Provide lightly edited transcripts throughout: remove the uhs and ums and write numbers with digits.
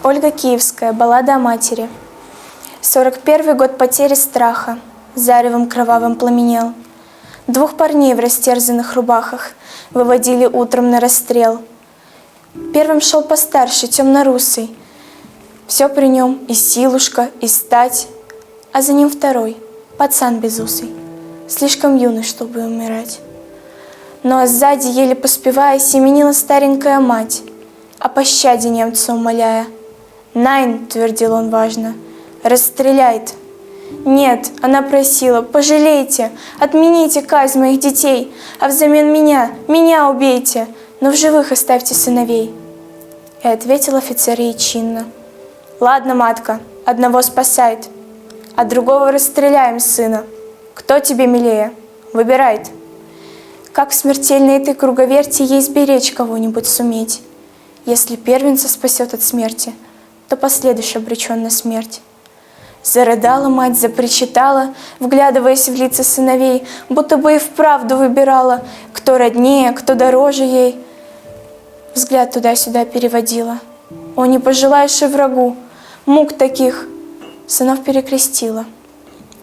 Ольга Киевская. Баллада о матери. 41-й год потери страха заревом кровавым пламенел. Двух парней в растерзанных рубахах выводили утром на расстрел. Первым шел постарше, темно-русый. Все при нем и силушка, и стать. А за ним второй, пацан безусый, слишком юный, чтобы умирать. Но сзади, еле поспевая, семенила старенькая мать, о пощаде немца умоляя. «Найн», — твердил он важно, — «расстреляет». «Нет», — она просила, — «пожалейте, отмените казнь моих детей, а взамен меня убейте, но в живых оставьте сыновей». И ответил офицер ей чинно: «Ладно, матка, одного спасает, а другого расстреляем сына. Кто тебе милее? Выбирай». Как в смертельной этой круговерти ей сберечь кого-нибудь суметь? Если первенца спасет от смерти, то последуешь обречен на смерть. Зарыдала мать, запричитала, вглядываясь в лица сыновей, будто бы и вправду выбирала, кто роднее, кто дороже ей. Взгляд туда-сюда переводила. О, не пожелаешь и врагу мук таких. Сынов перекрестила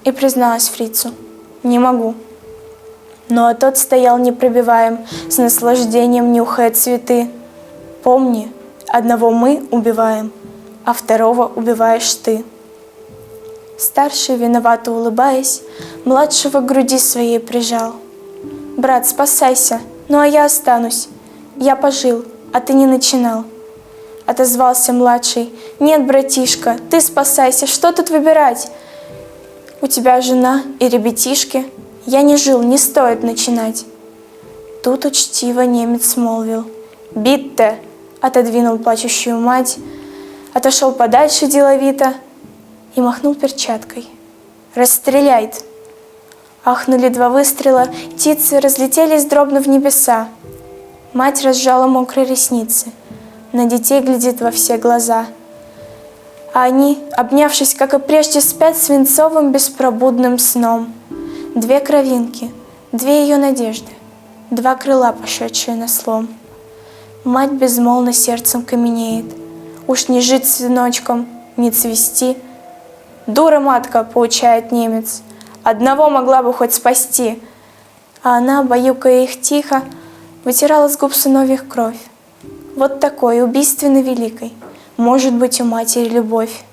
и призналась фрицу: не могу. Ну а тот стоял непробиваем, с наслаждением нюхая цветы. Помни, одного мы убиваем, а второго убиваешь ты. Старший, виновато улыбаясь, младшего к груди своей прижал. «Брат, спасайся, ну а я останусь. Я пожил, а ты не начинал». Отозвался младший: «Нет, братишка, ты спасайся, что тут выбирать? У тебя жена и ребятишки. Я не жил, не стоит начинать». Тут учтиво немец молвил: «Битте!» Отодвинул плачущую мать, отошел подальше деловито и махнул перчаткой: «Расстреляйт!» Ахнули два выстрела, птицы разлетелись дробно в небеса. Мать разжала мокрые ресницы, на детей глядит во все глаза. А они, обнявшись, как и прежде, спят свинцовым беспробудным сном. Две кровинки, две ее надежды, два крыла, пошедшие на слом. Мать безмолвно сердцем каменеет. Уж не жить с сыночком, не цвести. «Дура, матка!» — поучает немец. «Одного могла бы хоть спасти!» А она, баюкая их тихо, вытирала с губ сыновьих кровь. Вот такой, убийственно великой, может быть у матери любовь.